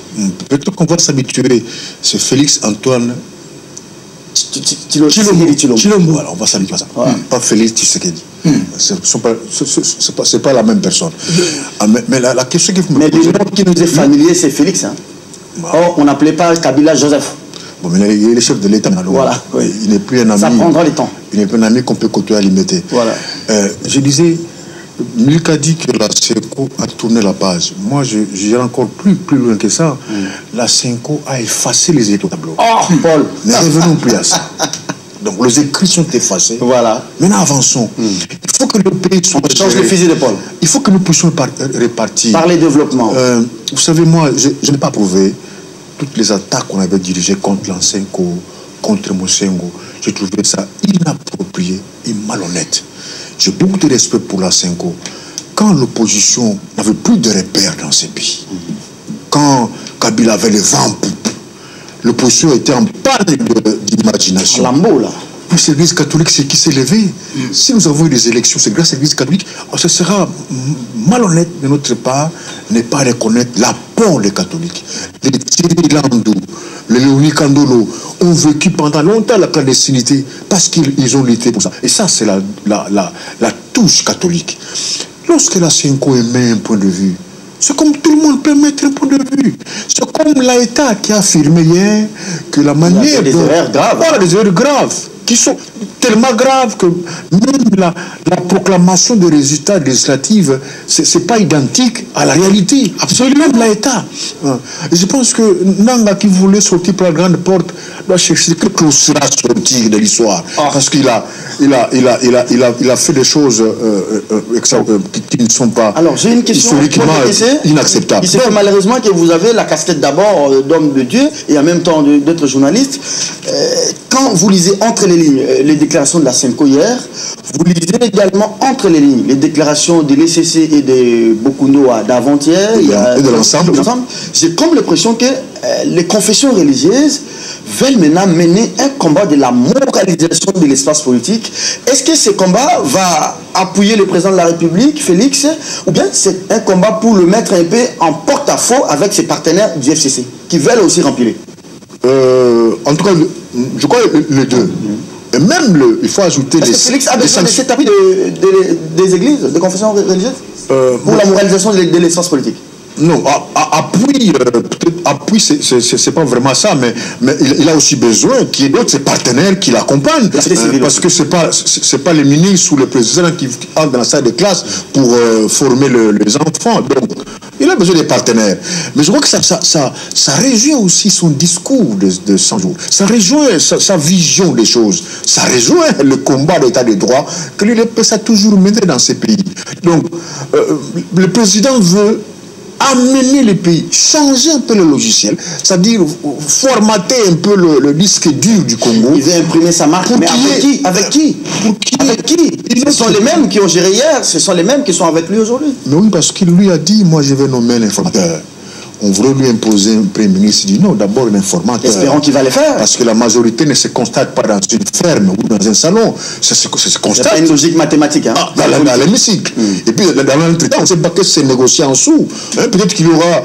Peut-être qu'on va s'habituer. C'est Félix Antoine Tshilombo. Alors on va s'habituer à ça. Pas Félix Tshisekedi. C'est pas la même personne. Mais la question qu'il faut me poser... Mais le nom qui nous est familier, c'est Félix. Hein. Or, on n'appelait pas Kabila Joseph. Bon, mais il est le chef de l'État. Voilà. Oui. Il n'est plus un ami. Ça prendra le temps. Il n'est plus un ami qu'on peut côtoyer à l'imiter. Voilà. Je disais, Luc a dit que la Senko a tourné la page. Moi, j'irai encore plus loin que ça. La Senko a effacé les écrits au tableau. Oh, Paul. Ne revenons plus à ça. Donc, les écrits sont effacés. Voilà. Maintenant, avançons. Il faut que le pays soit... On change le fusil d'épaule. Il faut que nous puissions répartir. Par les développements. Vous savez, moi, je n'ai pas prouvé toutes les attaques qu'on avait dirigées contre l'Ansenko, contre Mosengo, j'ai trouvé ça inapproprié et malhonnête. J'ai beaucoup de respect pour l'Ansenko. Quand l'opposition n'avait plus de repères dans ces pays, quand Kabila avait le vent en poupe, l'opposition était en panne d'imagination. Lambeau, là. Puis c'est l'Église catholique qui s'est levée. Si nous avons eu des élections, c'est grâce à l'Église catholique. Ce sera malhonnête de notre part ne pas reconnaître l'apport des catholiques. Les Thierry Landou, les Léonie Kandolo ont vécu pendant longtemps la clandestinité parce qu'ils ont lutté pour ça. Et ça, c'est la touche catholique. Lorsque la Senko émet un point de vue, c'est comme tout le monde peut mettre un point de vue. C'est comme l'État qui a affirmé hier que la manière des erreurs graves. Voilà, des erreurs graves, qui sont tellement graves que même la proclamation des résultats législatifs, c'est pas identique à la réalité. Absolument, l'État. Et je pense que Nanga qui voulait sortir par la grande porte doit chercher quelque chose sera sortir de l'histoire. Parce qu'il a fait des choses qui ne sont pas historiquement inacceptables. Il se fait malheureusement que vous avez la casquette d'abord d'homme de Dieu et en même temps d'être journaliste. Quand vous lisez entre les lignes les déclarations de la Senko hier, vous lisez également entre les lignes les déclarations de l'ECC et de Bokundo d'avant-hier et de l'ensemble. J'ai comme l'impression que les confessions religieuses veulent maintenant mener un combat de la moralisation de l'espace politique. Est-ce que ce combat va appuyer le président de la République, Félix, ou bien c'est un combat pour le mettre un peu en porte-à-faux avec ses partenaires du FCC, qui veulent aussi remplir? En tout cas, je crois les deux. Et même, il faut ajouter les... Félix a besoin de cet appui des églises, des confessions religieuses, pour la moralisation de l'espace politique? Non, appui, c'est pas vraiment ça, mais il a aussi besoin qu'il y ait d'autres ses partenaires qui l'accompagnent. Parce que c'est pas les ministres ou les présidents qui entrent dans la salle de classe pour former les enfants. Donc, il a besoin des partenaires. Mais je crois que ça rejoint aussi son discours de 100 jours. Ça rejoint sa vision des choses. Ça rejoint le combat de l'état de droit que l'UDPS a toujours mené dans ces pays. Donc, le président veut amener les pays, changer un peu le logiciel, c'est-à-dire formater un peu le disque dur du Congo. Il veut imprimer sa marque, mais avec qui? Ce sont les mêmes qui ont géré hier, ce sont les mêmes qui sont avec lui aujourd'hui. Mais oui, parce qu'il lui a dit, moi je vais nommer l'informateur. On voulait lui imposer un premier ministre, il dit non, d'abord l'informateur. Espérons qu'il va le faire. Parce que la majorité ne se constate pas dans une ferme ou dans un salon. Ça se constate. C'est pas une logique mathématique. Hein? Dans l'hémicycle. Et puis, dans l'entretien, on ne sait pas que c'est négocié en sous. Peut-être qu'il y aura,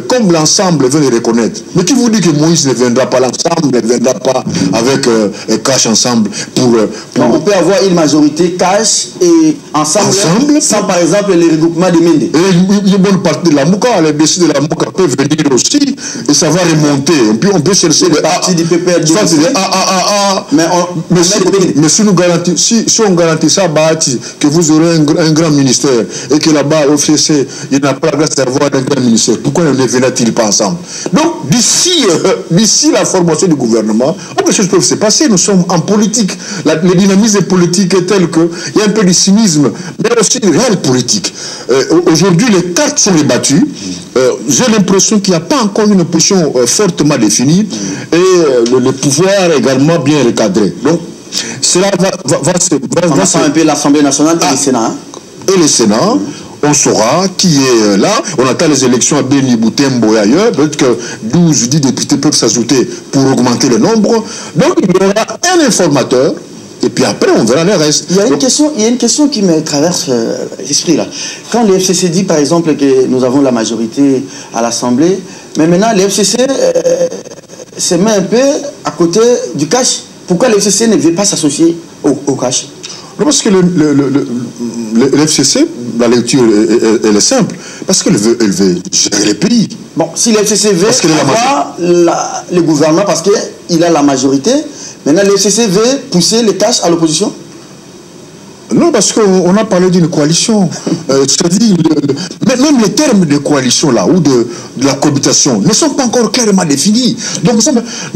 comme l'ensemble veut le reconnaître. Mais qui vous dit que Moïse ne viendra pas, l'ensemble ne viendra pas avec Cash ensemble pour on peut avoir une majorité Cash et ensemble sans par exemple les regroupements de Mende. Et une bonne partie de la Mouka, les décisions de la Mouka peuvent venir aussi et ça va remonter. On peut chercher les parties du PPR. Ça c'est des mais si on garantit ça, que vous aurez un grand ministère et que là-bas au FCC il n'y a pas la grâce d'avoir un grand ministère, pourquoi ne viennent-ils pas ensemble? Donc d'ici la formation du gouvernement, beaucoup de choses peuvent se passer. Nous sommes en politique. Le dynamisme politique est tel qu'il y a un peu de cynisme, mais aussi une réelle politique. Aujourd'hui, les cartes sont débattues. J'ai l'impression qu'il n'y a pas encore une position fortement définie et le pouvoir également bien recadré. Donc, cela va se... un peu l'Assemblée nationale et le Sénat. Hein? Et le Sénat, on saura qui est là. On attend les élections à Beni, Boutembo et ailleurs. Peut-être que 12 ou 10 députés peuvent s'ajouter pour augmenter le nombre. Donc, il y aura un informateur. Et puis après, on verra le reste. Il y a une question qui me traverse l'esprit là. Quand le FCC dit par exemple que nous avons la majorité à l'Assemblée, mais maintenant le FCC se met un peu à côté du cash. Pourquoi le FCC ne veut pas s'associer au cash? Non, parce que le FCC, la lecture elle est simple. Parce qu'elle veut gérer les pays. Bon, si le FCC veut avoir le gouvernement parce qu'il a la majorité, maintenant, le FCC veut pousser les cash à l'opposition? Non, parce qu'on a parlé d'une coalition. C'est-à-dire, même les termes de coalition là, ou de la cohabitation, ne sont pas encore clairement définis. Donc,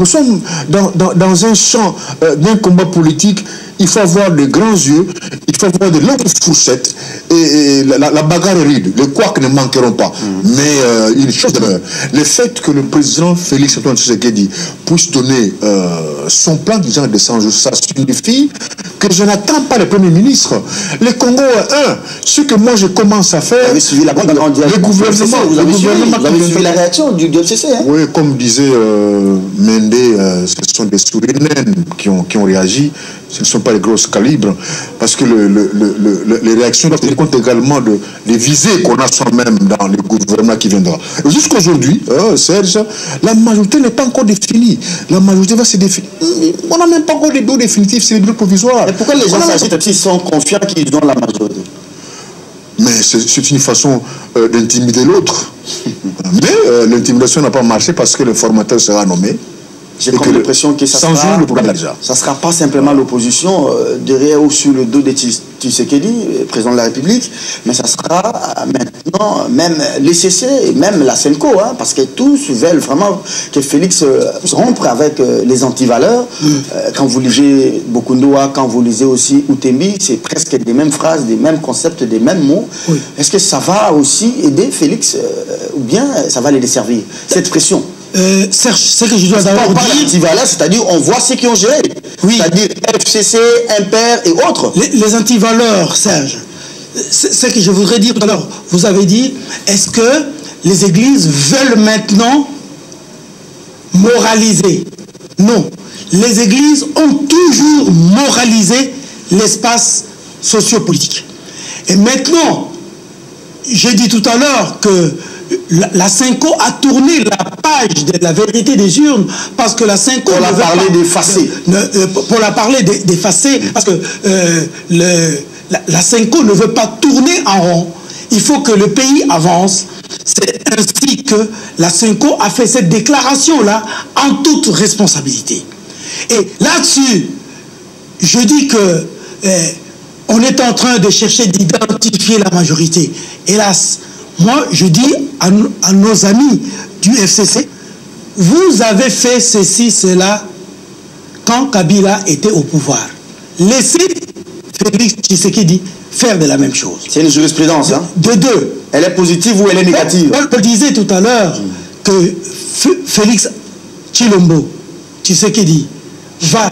nous sommes dans un champ d'un combat politique il faut avoir de grands yeux, il faut avoir de longues fourchettes, et la bagarre est rude. Les couacs ne manqueront pas. Mais une chose demeure, le fait que le président Félix-Antoine Tshisekedi puisse donner son plan de 100 jours, ça signifie que je n'attends pas le Premier ministre. Le Congo est un. Ce que moi je commence à faire... Vous avez suivi la le gouvernement... Vous avez suivi la réaction du FCC. Hein? Oui, comme disait Mendé, ce sont des souris naines qui ont réagi. Ce ne sont pas les grosses calibres. Parce que les réactions doivent tenir compte également des visées qu'on a soi-même dans le gouvernement qui viendra. Jusqu'aujourd'hui, Serge, la majorité n'est pas encore définie. La majorité va se définir. On n'a même pas encore les bureaux définitifs, c'est les bureaux provisoires. Et pourquoi les gens s'agitent s'ils sont confiants qu'ils ont la majorité? Mais c'est une façon d'intimider l'autre. Mais l'intimidation n'a pas marché parce que le formateur sera nommé. J'ai comme l'impression que ça ne sera pas simplement l'opposition derrière ou sur le dos de Tshisekedi, président de la République, mais ça sera maintenant même l'ECC et même la Senko, hein, parce que tous veulent vraiment que Félix rompre avec les antivaleurs. Quand vous lisez Bokundoa, quand vous lisez aussi Outembi, c'est presque des mêmes phrases, des mêmes concepts, des mêmes mots. Oui. Est-ce que ça va aussi aider Félix ou bien ça va les desservir, cette pression? Serge, c'est que je dois d'abord dire... C'est-à-dire, on voit ceux qui ont géré. Oui. C'est-à-dire FCC, Imper et autres. Les antivaleurs, Serge, c'est que je voudrais dire tout à l'heure. Vous avez dit, est-ce que les églises veulent maintenant moraliser? Non. Les églises ont toujours moralisé l'espace sociopolitique. Et maintenant, j'ai dit tout à l'heure que la Senko a tourné la page de la vérité des urnes parce que la Senko pour la parler d'effacer. Pour la parler d'effacer parce que la Senko ne veut pas tourner en rond. Il faut que le pays avance. C'est ainsi que la Senko a fait cette déclaration-là en toute responsabilité. Et là-dessus, je dis que on est en train de chercher d'identifier la majorité. Hélas, moi, je dis à nos amis du FCC, vous avez fait ceci, cela, quand Kabila était au pouvoir. Laissez Félix Tshisekedi faire de la même chose. C'est une jurisprudence, hein? De deux. Elle est positive ou elle est négative? Paul disait tout à l'heure que Félix Tshisekedi va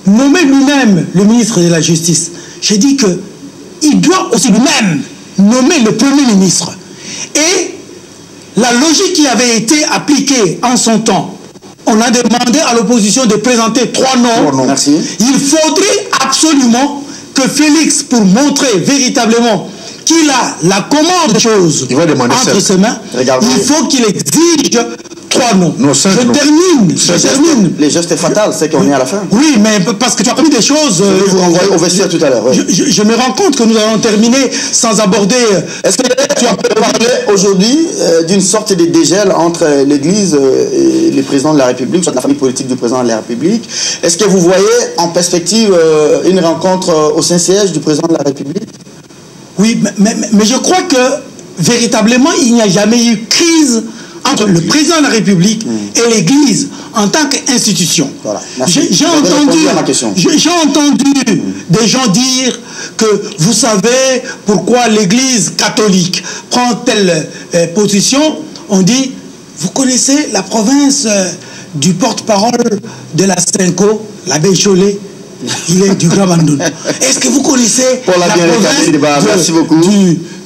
nommer lui-même le ministre de la Justice. J'ai dit qu'il doit aussi lui-même nommer le Premier ministre. Et la logique qui avait été appliquée en son temps, on a demandé à l'opposition de présenter 3 noms. Merci. Il faudrait absolument que Félix, pour montrer véritablement qu'il a la commande des choses entre ses mains, il faut qu'il exige 3 noms. Je termine. Les gestes fatals, c'est qu'on est à la fin. Oui, mais parce que tu as promis des choses. Je vais vous renvoyer au vestiaire tout à l'heure. Oui. Je me rends compte que nous allons terminer sans aborder. Est-ce que tu as parlé aujourd'hui d'une sorte de dégel entre l'Église et les présidents de la République, soit la famille politique du président de la République? Est-ce que vous voyez en perspective une rencontre au Saint-Siège du président de la République? Oui, mais je crois que véritablement, il n'y a jamais eu crise entre le président de la République et l'Église en tant qu'institution. Voilà. J'ai entendu des gens dire que vous savez pourquoi l'Église catholique prend telle position. On dit, vous connaissez la province du porte-parole de la Senko, l'abbé Chollet? Il est du Grand Bandoul. Est-ce que vous connaissez la province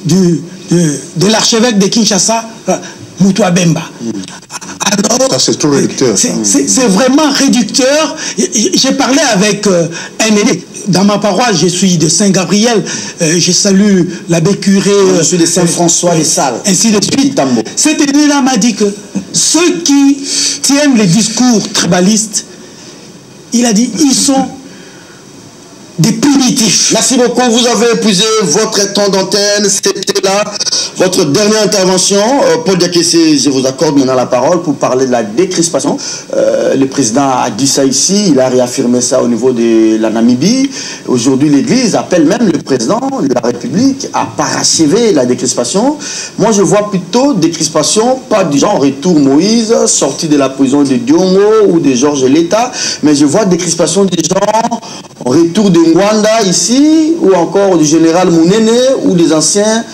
de l'archevêque de Kinshasa, Moutoua Bemba? Alors, c'est trop réducteur. C'est vraiment réducteur. J'ai parlé avec un aîné. Dans ma paroisse, je suis de Saint-Gabriel. Je salue l'abbé curé. Je suis de Saint-François des Salles. Ainsi de suite. Cet aîné-là m'a dit que ceux qui tiennent les discours tribalistes, il a dit, ils sont des primitifs. Merci beaucoup. Vous avez épuisé votre temps d'antenne. C'était là votre dernière intervention. Paul Diakessé, je vous accorde maintenant la parole pour parler de la décrispation. Le président a dit ça ici. Il a réaffirmé ça au niveau de la Namibie. Aujourd'hui, l'Église appelle même le président de la République à parachever la décrispation. Moi, je vois plutôt décrispation, pas du genre retour Moïse, sorti de la prison de Diongo ou de Georges Leta, mais je vois décrispation du genre retour de Ngwanda ici, ou encore du général Mounene, ou des anciens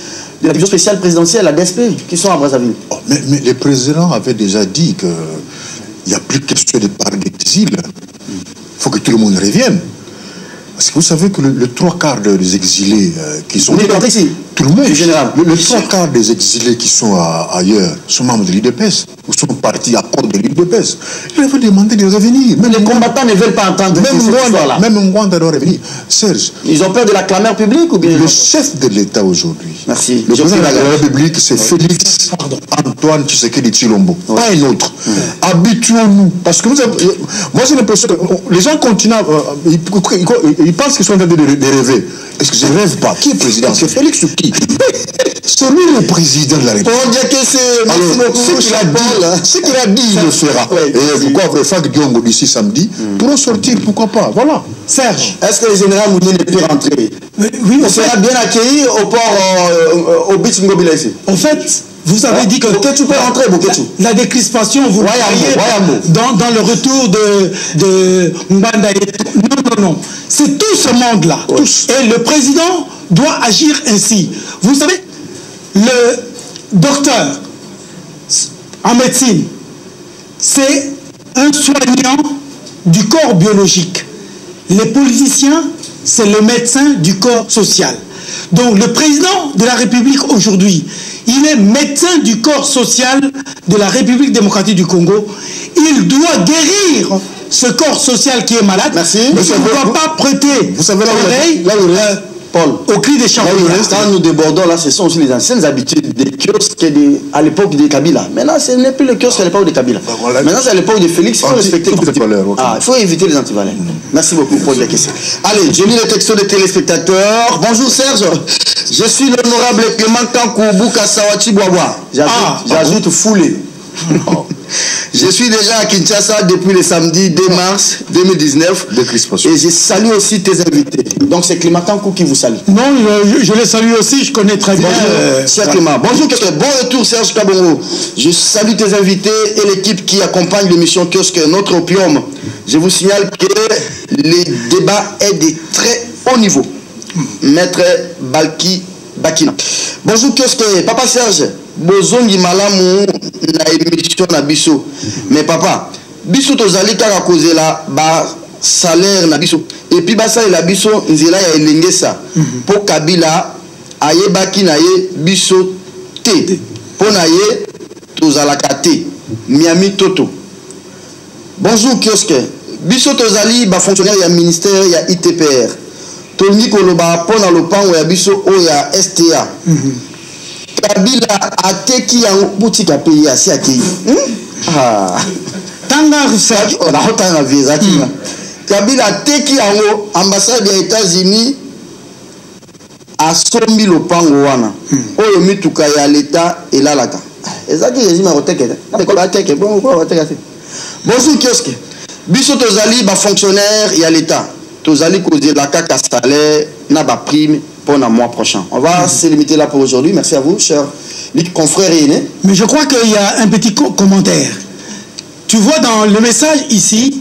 de la division spéciale présidentielle, la DSP, qui sont à Brazzaville. Oh, mais le président avait déjà dit qu'il n'y a plus question de part d'exil. Il faut que tout le monde revienne. Parce que vous savez que le 3/4 des exilés qui sont... Vous êtes rentré ici? Tout le monde. Général. Le 3/4 des exilés qui sont ailleurs sont membres de l'UDPS ou sont partis à cause de l'UDPS. Ils avaient demandé de revenir. Mais les combattants ne veulent pas entendre même Ngwanda doit revenir. Serge. Ils ont peur de la clameur publique ou bien... Le chef de l'État aujourd'hui. Merci. Le président de la République, c'est Félix Antoine Tshisekedi Tshilombo. Pas un autre. Habituons-nous. Parce que moi j'ai l'impression que les gens continuent, ils pensent qu'ils sont en train de rêver. Est-ce que je ne rêve pas? Qui est président? C'est Félix ou qui? C'est lui le président de la République. On dit que c'est... Ce qu'il a dit, il le fera. Et pourquoi après Fak Diongo d'ici samedi pourront sortir, pourquoi pas? Voilà. Serge. Est-ce que le général Mounene peut rentrer? Oui, on sera bien accueilli au port au beach Ngobila ici. En fait, vous avez dit que tu peux rentrer, la décrispation, vous le voyez dans le retour de Mbanda. Non. C'est tout ce monde-là. Ouais. Et le président doit agir ainsi. Vous savez, le docteur en médecine, c'est un soignant du corps biologique. Les politiciens, c'est le médecin du corps social. Donc le président de la République aujourd'hui, il est médecin du corps social de la République démocratique du Congo. Il doit guérir ce corps social qui est malade. Merci. Mais il ne doit pas prêter l'oreille au cri des champions. Quand nous débordons là, ce sont aussi les anciennes habitudes des kiosques à l'époque de Kabila. Maintenant, ce n'est plus le kiosque à l'époque de Kabila. Maintenant, c'est à l'époque de Félix. Il faut respecter les antivaleurs. Il faut éviter les antivaleurs. Merci beaucoup pour la question. Allez, je lis les textos des téléspectateurs. Bonjour Serge. Je suis l'honorable Clément Kankoubou Kassawachi Boaboa. J'ajoute foulé. Je suis déjà à Kinshasa depuis le samedi 2 mars 2019 et je salue aussi tes invités. Donc c'est Clément Kankou qui vous salue. Non, je les salue aussi, je connais très bien. Cher Clément, bonjour, bon retour Serge Kabongo. Je salue tes invités et l'équipe qui accompagne l'émission Kiosque Notre Opium. Je vous signale que le débat est de très haut niveau. Maître Balki Bakina. Bonjour Kiosque, Papa Serge. Bozongi malamu na émission na biso. Mais papa, biso tozali kaka kozela ba salaire na biso. Et puis ba salaire la biso nzela ya elengesa. Po Kabila ayebaki na ye biso te. Po na ye tozalaka te. Miami Toto. Bonjour Kiosque. Biso tozali ba fonctionnaire ya ministère ya ITPR. Toni koloba po na lopango ya biso o ya STA. Kabila ateki yango boutique pays asi akei. Tanga research on a hotanga visa kinga. Kabila ateki yango ambassade des États-Unis asombi lopango wana. Oyo mituka ya l'état elalaka. Ezaki régime roteke. Na ko ba teke bon ko ba teke. Bonjour Kiosque. Biso tozali ba fonctionnaire ya l'état. Tozali kozela kaka salaire na ba prime pour le mois prochain. On va se limiter là pour aujourd'hui. Merci à vous, chers confrères et aînés. Mais je crois qu'il y a un petit commentaire. Tu vois dans le message ici,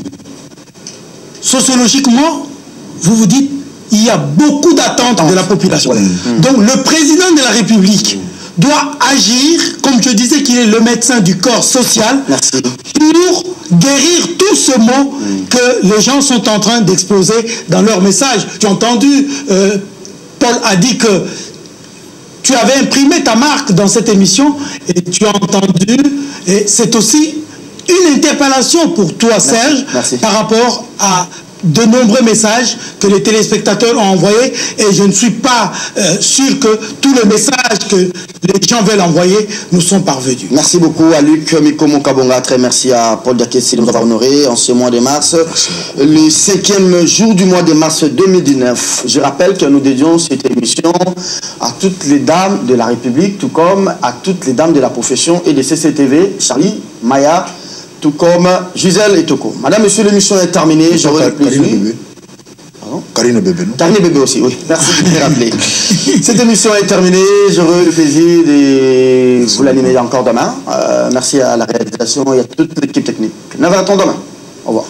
sociologiquement, vous vous dites, il y a beaucoup d'attentes de la population. Donc le président de la République doit agir, comme je disais qu'il est le médecin du corps social, pour guérir tout ce mot que les gens sont en train d'exposer dans leur message. Tu as entendu... Paul a dit que tu avais imprimé ta marque dans cette émission et tu as entendu, et c'est aussi une interpellation pour toi Serge. Merci. Par rapport à de nombreux messages que les téléspectateurs ont envoyés et je ne suis pas sûr que tous les messages que les gens veulent envoyer nous sont parvenus. Merci beaucoup à Luc Mikomo Kabonga, très merci à Paul Diakessi de nous avoir honoré en ce mois de mars, le 5e jour du mois de mars 2019. Je rappelle que nous dédions cette émission à toutes les dames de la République, tout comme à toutes les dames de la profession et de CCTV, Charlie, Maya, tout comme Gisèle et Toko. Madame, monsieur, l'émission est terminée. J'aurai le plaisir. Karine Bébé, non? Karine Bébé aussi, oui. Merci de me rappeler. Cette émission est terminée. J'aurai le plaisir de vous l'animer encore demain. Merci à la réalisation et à toute l'équipe technique. 9h30 demain. Au revoir.